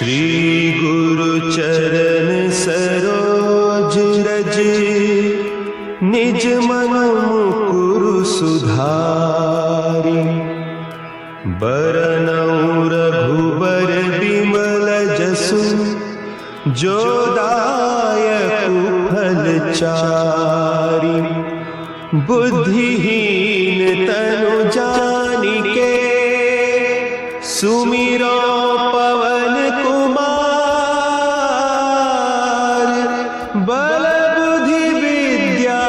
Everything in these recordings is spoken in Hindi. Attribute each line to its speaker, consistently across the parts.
Speaker 1: श्री गुरु चरण सरोज रज, निज मन मुकुरु सुधारि। बरनउँ रघुबर बिमल जसु, जो दायक फल चारि। बुद्धिहीन तनु जानिके, सुमिरो पवन कुमार। बल बुद्धि विद्या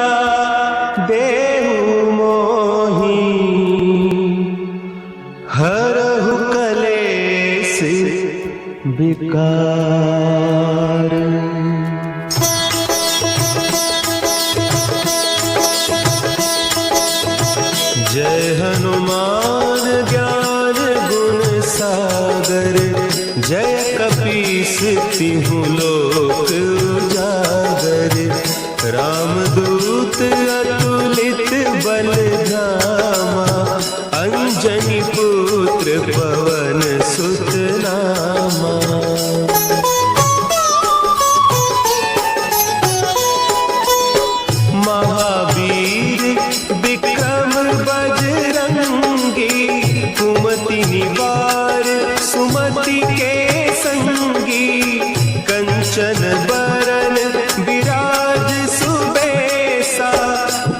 Speaker 1: देहु मोहि, हरहु कलेस विकार। जय हनुमान ज्ञान गुण सागर, जय कपीस तिहु लोक उजागर। रामदूत अतुलित बल धामा, अंजनी पुत्र पवन सुत नामा। महावीर विक्रम बजरंगी, कुमति निवार सुमति के संगी। कंचन बरन विराज सुबेसा,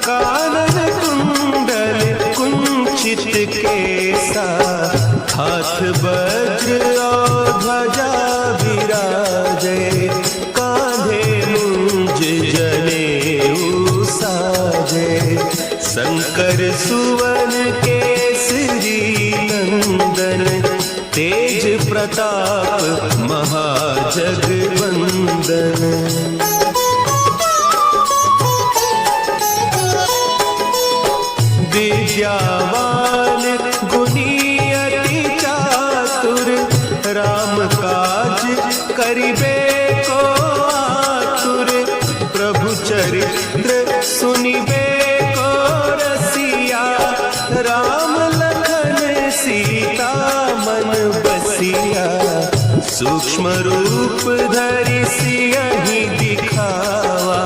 Speaker 1: कानन कुंडल कुंचित केसा। हाथ वज्र और ध्वजा विराजे, कांधे मुंज जनेऊ साजे। शंकर सुवन केसरी नंदन, तेज प्रताप महाजगवंदन। विद्यावान गुणी अति चातुर, राम काज करिबे को आतुर। प्रभु चरित्र सुनिबे को रसिया, राम लखन सीता मन बसिया। सूक्ष्म रूप धरि सियहि दिखावा,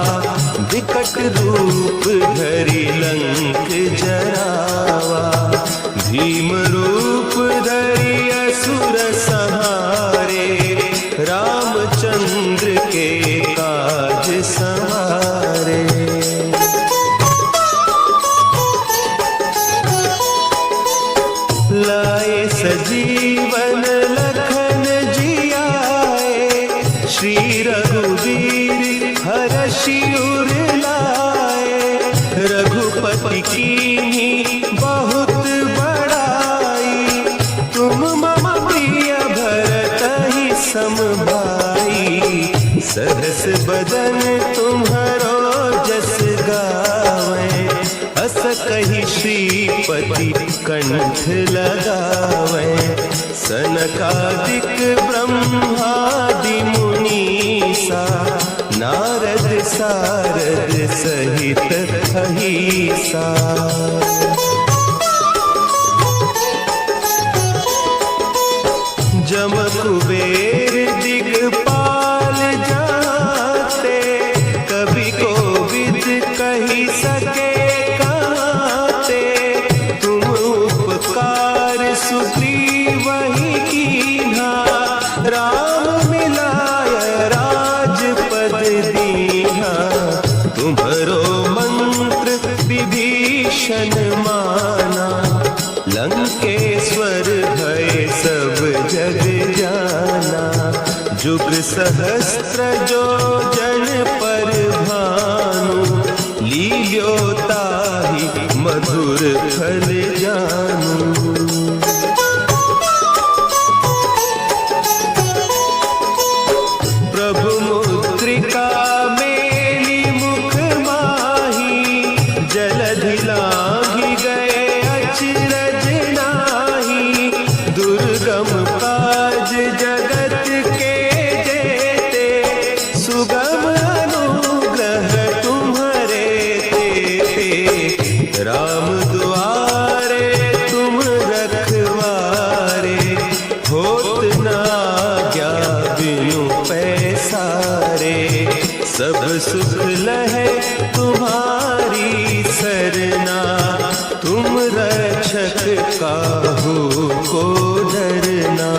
Speaker 1: विकट रूप धरि लंक जरावा। भीम रूप धरि असुर संहारे, रामचंद्र के काज सवारे। लाए सजीवन लखन जियाए, श्री रघुवीर हरषि उर लाए। रघुपति कीन्ही बहुत बड़ाई, तुम मम प्रिय भरतहि सम भाई। सहस बदन तुम्हरो जस गावे, अस कहि श्रीपति कंठ लगावे। सनकादिक ब्रह्मादि मुनीसा, नारद सारद सहित अहीसा। जम कुबेर दिगपाल जाते, कवि कोविद कहि सके काते। तुम उपकार सुग्रीवहि कीन्हा, राम मिलाय राजपद दीन्हा। तुम्हरो मंत्र विभीषण माना, लंकेश्वर भय सब जग जाना। जुग सहस्त्र जो जन पर भानु, लील्यो ताहि मधुर फल जानू। प्रभु मुद्रिका मेली मुख माही, जलधि लांघि गए अचरज नाही। दुर्गम काज जगत के जेते, सुगम अनुग्रह तुम्हरे तेते। राम दुआरे तुम रखवारे, होत न आज्ञा सब सुख लहे तुम्हारी सरना, तुम रक्षक काहू को डरना।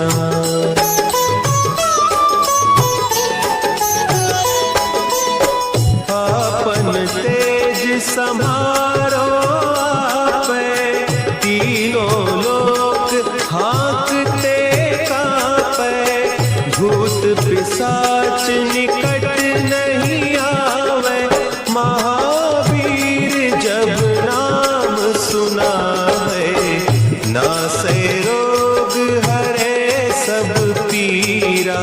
Speaker 1: आपन तेज समारो आपे, तीनों लोक हाँकते कांपे। भूत पिशाच निकट नहीं आवे, महावीर जब नाम सुनावे। नासे रोग हरे सब पीरा,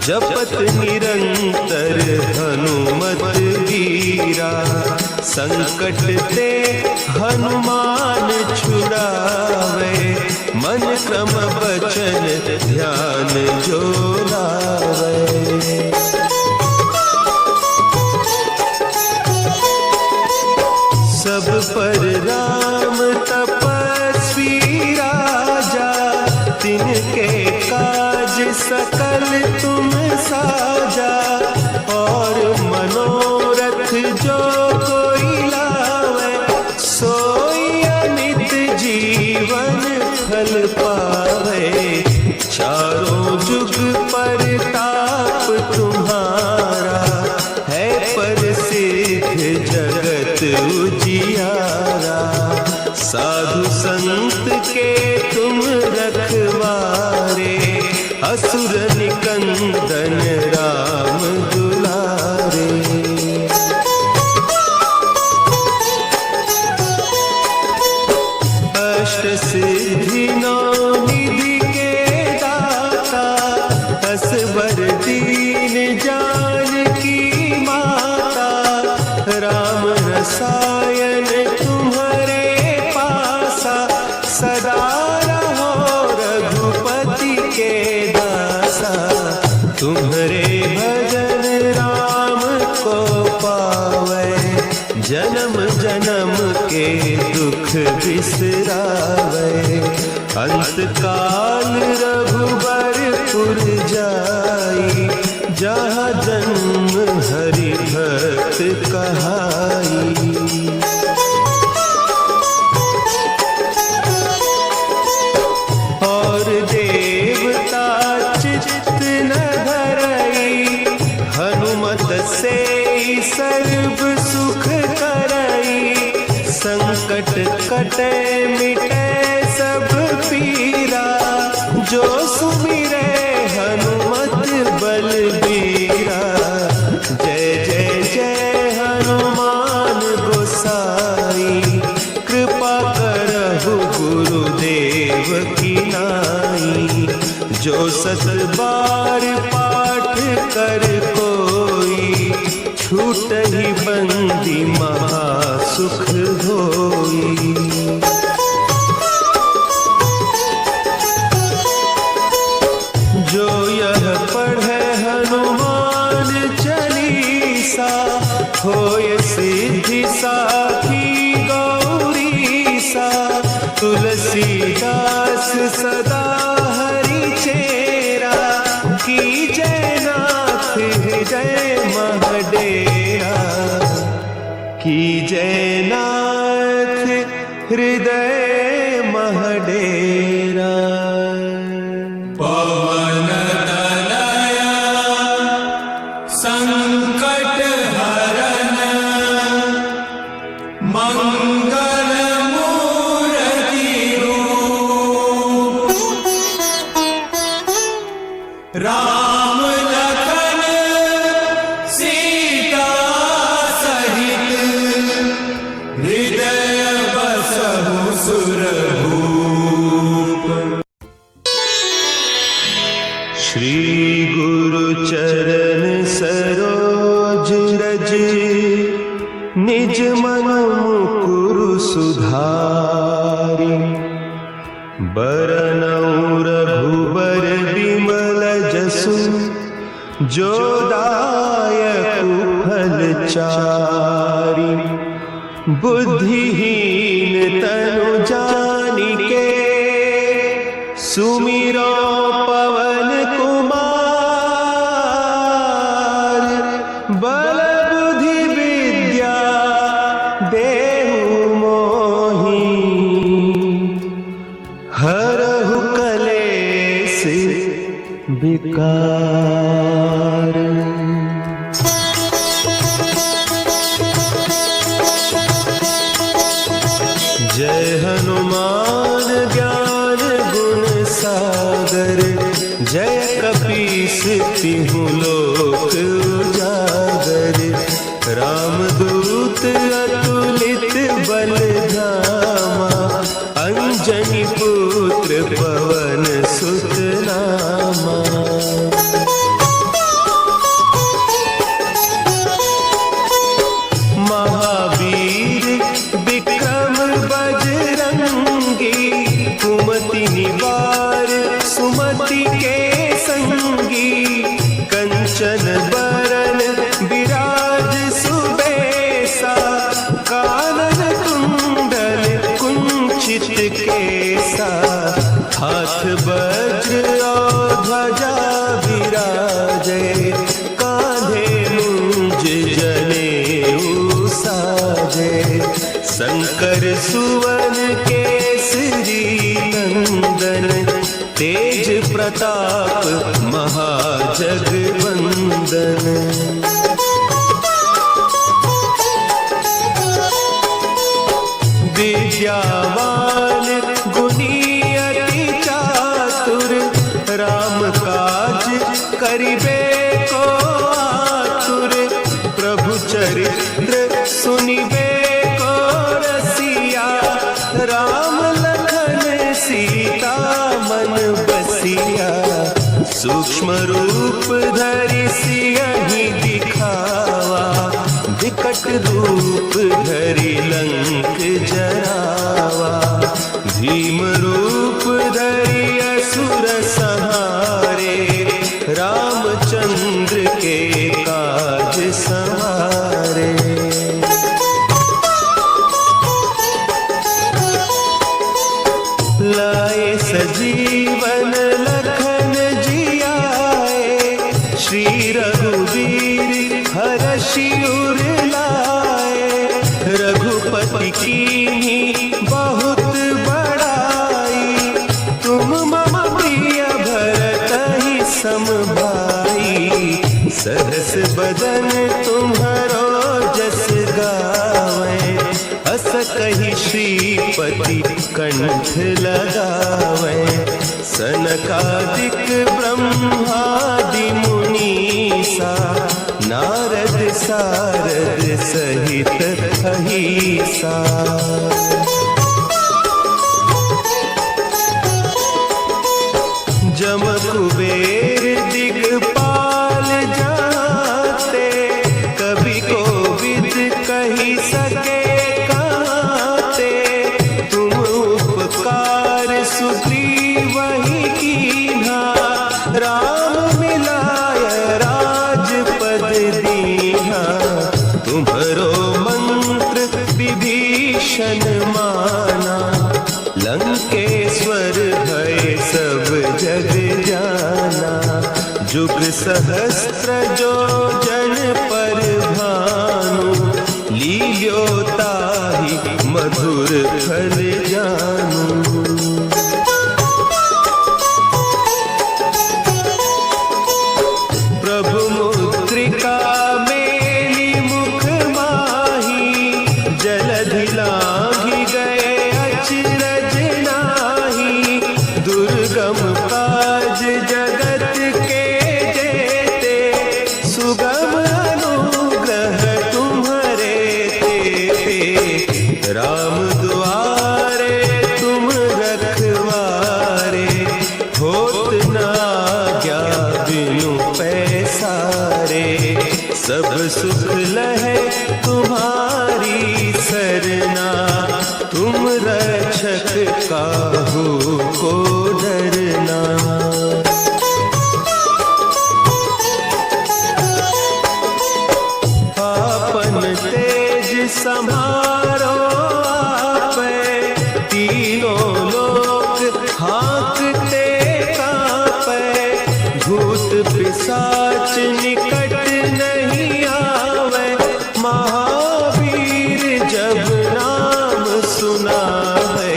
Speaker 1: जपत निरंतर हनुमत वीरा। संकट ते हनुमान छुड़ावे, मन क्रम बचन ध्यान जो लावे। सब पर राम तपस्वी राजा, तिनके काज सकल तुम साजा। और मनोरथ जो कोई लावे, सोई अमित जीवन फल पावे। चारों जुग परताप तुम्हारा, है प्रसिद्ध जगत उजियारा। साधु संत के तुम रखवारे, असुर निकंदन राम दुलारे। अष्ट सिद्धि नौ निधि के दाता, असवर दीन जानकी माता। राम रसायन तुम्हारे पासा, सदा रहो रघुपति के दासा। तुम्हारे भजन राम को पावे, जन्म जन्म के दुख बिसरावे। अंत काल रघुबरपुर जाई, जहाँ जन्म हरि भक्त कहाई। और देवता चित्त न धरई, हनुमत से सर्व सुख करई। संकट कटे मिटे सब पीरा, जो सुमिरे हनुमत बलबीरा। जय जय जय हनुमान गोसाई, कृपा करहु गुरुदेव की नाई। जो सत बार पाठ कर कोई, छूटहि बंदी महासुख होई। जो यह पढ़े हनुमान चालीसा, होय सिद्धि साखी गौरीसा। तुलसीदास सदा हरि चेरा, की जय नाथ हृदय महडेरा। की जय नाथ हृदय महडेरा।
Speaker 2: पवन तनया संकट हरन, मंगल मूर्ति रूप। राम लखन सीता सहित, हृदय बसहु सुरभूप।
Speaker 1: श्री गुरु चरण सरोज रज, निज मन मुकुरु सुधारि। बरनउँ रघुबर बिमल जसु, जो दायक फल चारि। बुद्धिहीन तनु जानिके, सुमिरो पवन कुमार। बल विकार। जय हनुमान ज्ञान गुण सागर, जय कपीस तिहु लोक उजागर। रामदूत अतुलित बल धामा, अंजनी पुत्र पवन सुत नामा। महावीर विक्रम बजरंगी, कुमति निवार सुमति के संगी। कंचन बरन विराज सुबेसा, कानन कुंडल कुंचित केसा। हाथ वज्र और ध्वजा विराजे, कांधे मुंज जनेऊ साजे। शंकर सुवन केसरी नंदन, तेज प्रताप महाजगवंदन। विद्यावान गुणी अति चातुर, राम काज करिबे को आतुर। प्रभु चरित्र सुनिबे को रसिया, राम लखन सीता मन बसिया। सूक्ष्म रूप धरि सियहि दिखावा, विकट रूप धरि लंक जरावा। भीम रूप धरि असुर संहारे, रामचंद्र के काज सवारे। लाए सजीवन लखन जियाए, श्री रघुवीर हरषि उर लाए। रघुपति कीन्ही बहुत बड़ाई, तुम मम प्रिय भरतहि सम भाई। सहस बदन तुम्हरो जस गावें, अस कहि श्रीपति कंठ लगावें। सनकादिक ब्रह्मादि मुनीसा, नारद सारद सहित अहीसा। जम कुबेर दिगपाल जाते, कवि कोविद कहि सके कहते। तुम उपकार सुग्रीवहि कीन्हा, राम मिलाय राजपद दीन्हा। तुम्हरो मंत्र विभीषण माना, लंकेश्वर भय सब जग जाना। जुग सहस्त्र जो जन पर भानु, लील्यो ताहि मधुर फल जानू। प्रभु मुद्रिका मेली मुख माही, जलधि लांघि गए अचरज नाही। दुर्गम काज जगत के जेते, सुगम अनुग्रह तुम्हरे तेते। राम दुआरे तुम रखवारे, होत न आज्ञा बिनु पैसारे। सब सुख लहे तुम्हारी सरना, तुम रक्षक काहू को डरना। आपन तेज समारो आपे, तीनों लोक हाँकते कांपे। भूत पिशाच निकट नहीं आवे, महावीर जब नाम सुनावे।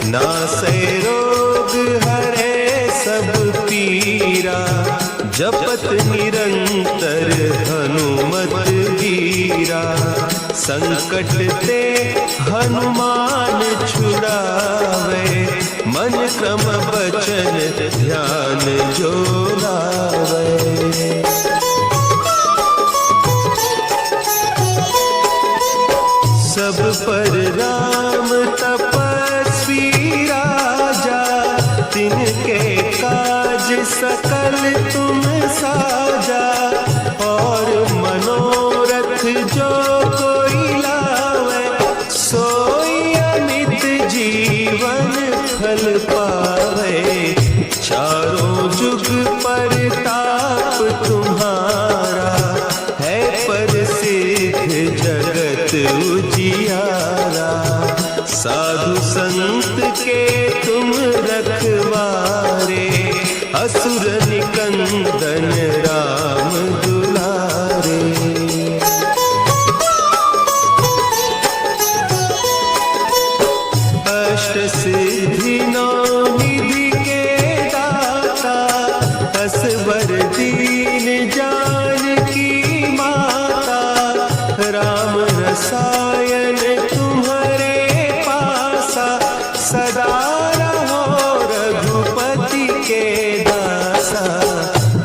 Speaker 1: नासै रोग हरे सब पीरा, जपत निरंतर हनुमत वीरा, संकट ते हनुमान छुड़ावे, मन क्रम बचन ध्यान जो लावे। सब पर राम तपस्वी राजा, तिनके काज सकल तुम साजा, और मनोरथ जो कोई लावे, सोई अमित जीवन फल पावे। चारों जुग परताप तुम्हारा, है प्रसिद्ध जगत उजियारा। साधु संत के तुम रखवारे, असुर निकंदन राम दुलारे। अष्ट सिद्धि नौ निधि के दाता, असवर दीन जानकी माता। राम रसायन तुम्हारे पासा, सदा रहो रघुपति के दासा।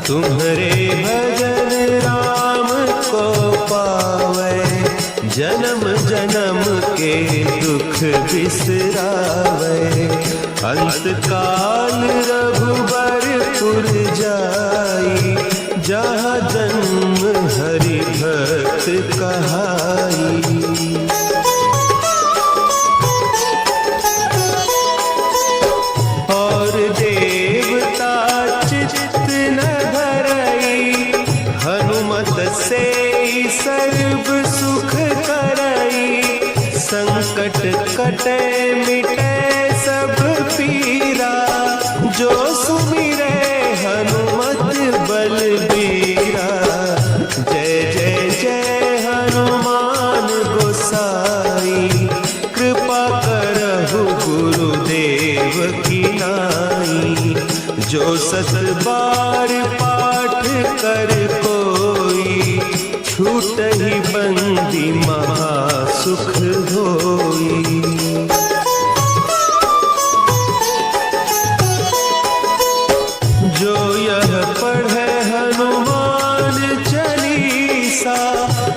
Speaker 1: तुम्हारे भजन राम को पावे, जन्म जन्म के दुख बिसरावे। अंत काल रघुबरपुर जाई, जहाँ जन्म हरि भक्त कहाई। और देवता चित्त न धरई, हनुमत से सर्व सुख करई। संकट कटे मिटे सब पीरा, जो सुमिरे हनुमत बलबीरा। जय जय जय हनुमान गोसाई, कृपा करहु गुरुदेव की नाई। जो सत बार पाठ कर कोई, छूटहि बंदी महासुख होई। जो यह पढ़े हनुमान चालीसा,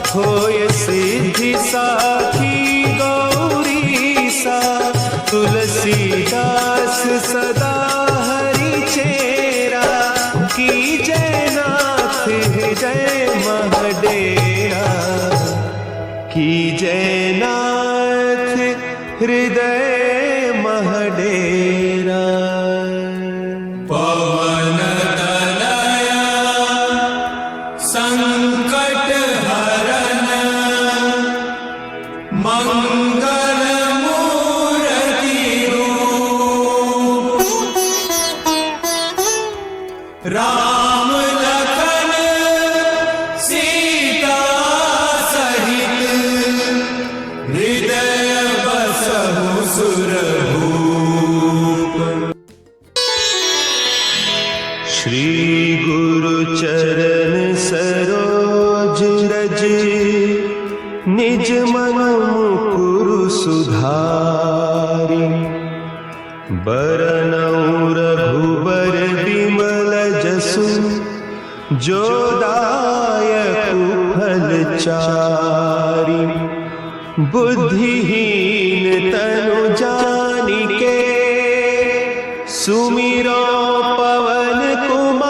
Speaker 1: होय सिद्धि साखी गौरीसा। तुलसीदास सदा हरि चेरा, कीजय नाथ हृदय महडेरा। कीजय नाथ हृदय महडेरा।
Speaker 2: पवन तनया संकट हरन, मंगल मूर्ति रूप। राम लखन सीता सहित, हृदय बसहु सुरभूप।
Speaker 1: श्री गुरु चरण सरोज रज, निज मन मुकुरु सुधारि। बरनउँ रघुबर बिमल जसु, जो दायक फल चारि। बुद्धिहीन तनु जानिके, सुमिरो पवन कुमार।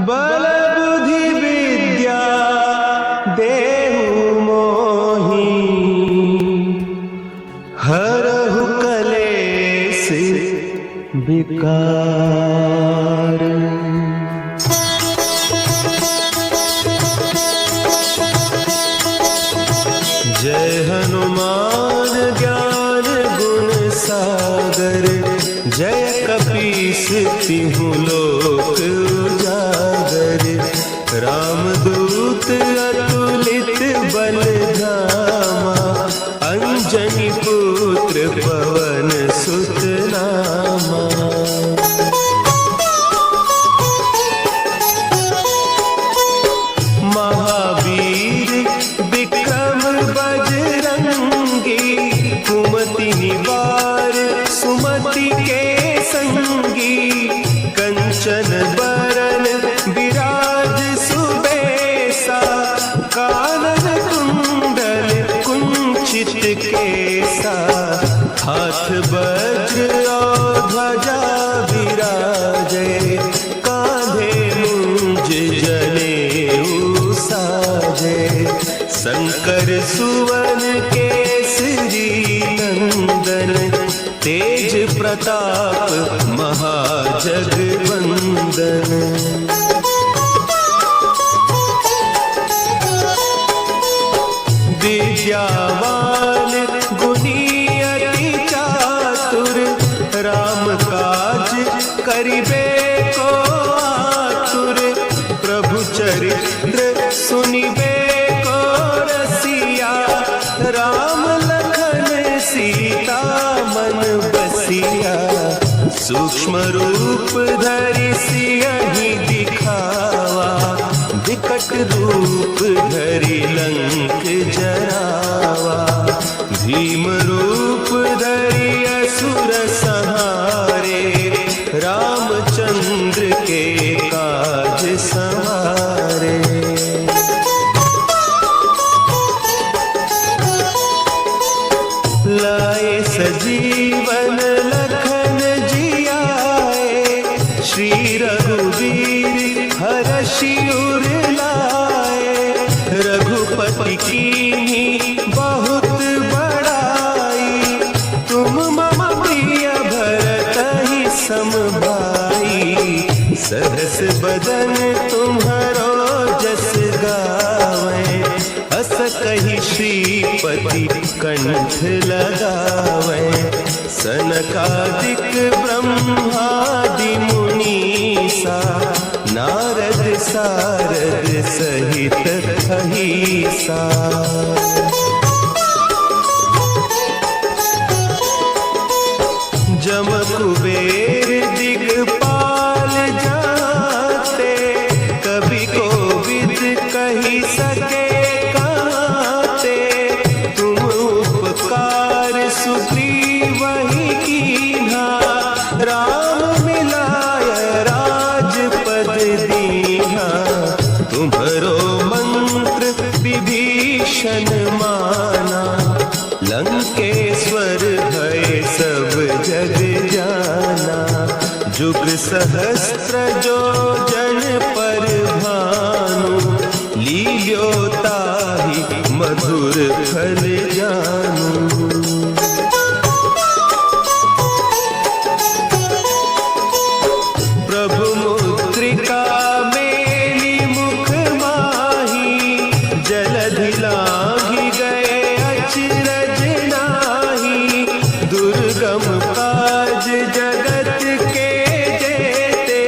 Speaker 1: बल बुद्धि विद्या देहु मोहि, हरहु कलेस विकार। जय हनुमान ज्ञान गुण सागर, जय कपीस तिहु लोक उजागर। रामदूत अतुलित बल धामा, अंजनी पुत्र पवन सुत नामा। संगी कंचन बरन विराज सुबेसा कानन कुंडल कुंचित केसा हाथ वज्र और ध्वजा विराजे कांधे मुंज जनेऊ साजे शंकर सुवन केसरी नंदन तेज प्रताप महाजगवंदन विद्यावान गुणी अति चातुर राम काज करिबे को आतुर प्रभु चरित्र सुनिबे को रसिया राम लखन सीता मन बसिया सूक्ष्म रूप धरि सियहि दिखावा विकट रूप धरि लंक जरावा भीम रूप धरि असुर संहारे रामचंद्र के काज संवारे लाए सजीवन लखन जियाए श्री रघुवीर हरषि उर लाए रघुपति कीन्ही बहुत बड़ाई तुम मम प्रिय भरतहि सम भाई सहस बदन तुम्हरो जस गावें अस कहि श्रीपति कंठ लगावें सनकादिक ब्रह्मादि मुनीसा नारद सारद सहित अहिसा जम कुबेर दिगपाल जाते कवि कोविद कहि सके कहते तुम उपकार सुग्रीवहि कीन्हा राम मिलाय राजपद दीन्हा तुम्हरो मंत्र विभीषण माना लंकेश्वर भय सब जग जाना जुग सहस्त्र जो जन पर भानु लील्यो ताहि मधुर फल जानू प्रभु मुद्रिका मेली मुख माही जलधि लांघि गए अचरज नाही दुर्गम काज जगत के जेते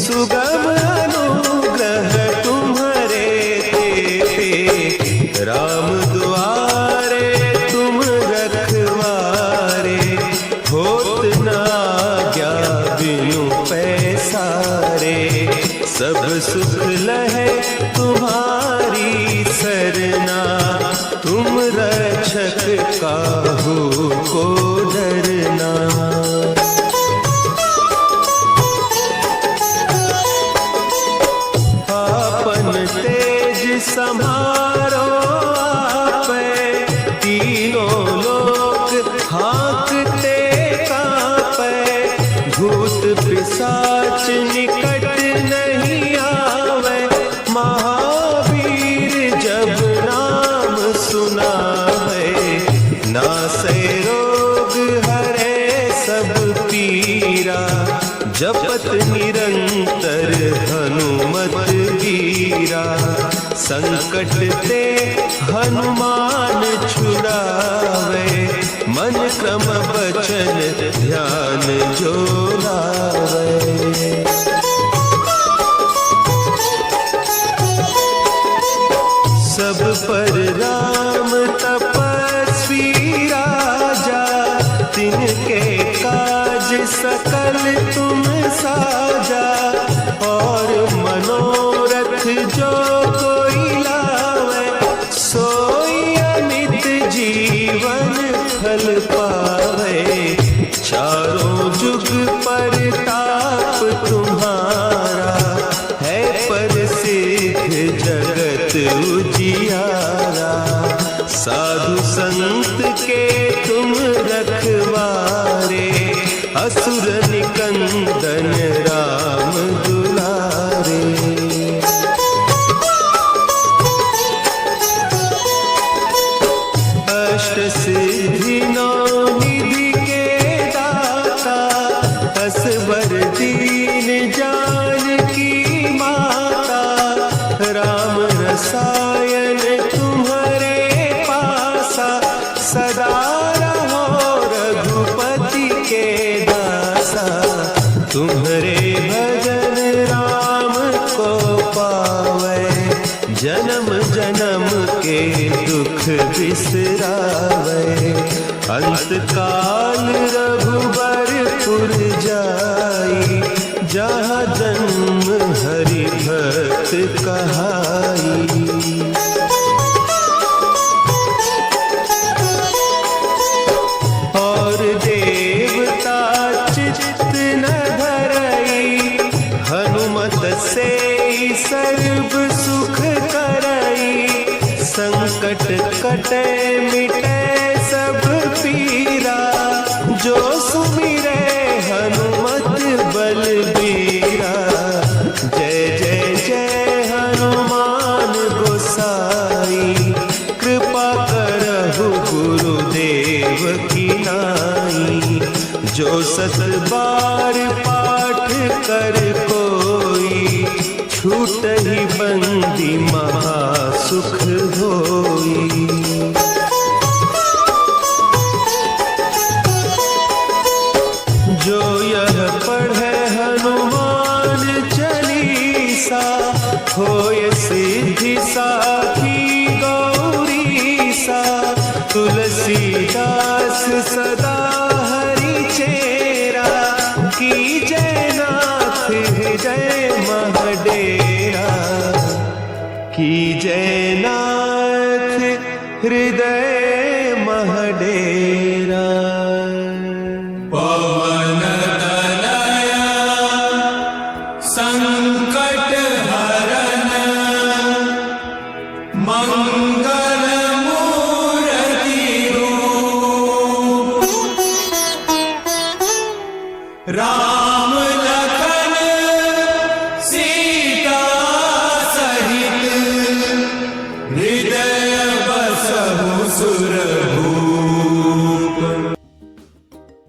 Speaker 1: सुगम अनुग्रह तुम्हारे तेते राम दुआरे तुम रखवारे होत न आज्ञा बिनु पैसारे सब सुख लहे तुम्हारी सरना तुम रक्षक काहू को डरना आपन तेज समारो आपे तीनों लोक हाँकते कांपे भूत पिशाच निकट नहीं आवे महावीर जब नाम सुनावे नासे रोग हरे सब पीरा जपत निरंतर हनुमत वीरा संकट ते हनुमान छुड़ावे मन क्रम बचन ध्यान जो लावे सब पर राम तपस्वी राजा तिनके काज सकल तुम साजा और मनोरथ जो कोई लावे सोई अमित जीवन फल पावे चारों जुग पर कंदन राम दुलारे। अष्ट सिद्धि नौ निधि के दाता, असवर दीन जानकी माता। राम रसायन तुम्हारे पासा, सदा रहो रघुपति के दासा। तुम्हारे भजन राम को पावे, जन्म जन्म के दुख बिसरावे। अंत काल रघुबरपुर जाई, जहाँ जन्म हरि भक्त कहाई। और देवता चित्त न धरई, हनुमत से सर्व सुख करई। संकट कटे मिटे सब पीरा, जो सुमिरे हनुमत बलबीरा। जय जय जय हनुमान गोसाई, कृपा करहु गुरुदेव की नाई। जो सत बार पाठ कर कोई, छूटहि बंदी महा सुख होई। जो यह पढ़े हनुमान चालीसा, होय सिद्धि साखी गौरीसा। तुलसीदास सदा हरि चेरा, कीजय नाथ हृदय महडेरा। कीजय नाथ हृदय महडेरा।
Speaker 2: पवन तनया संकट हरन, मंगल मूर्ति रूप। राम लखन सीता सहित, हृदय बसहु सुरभूप।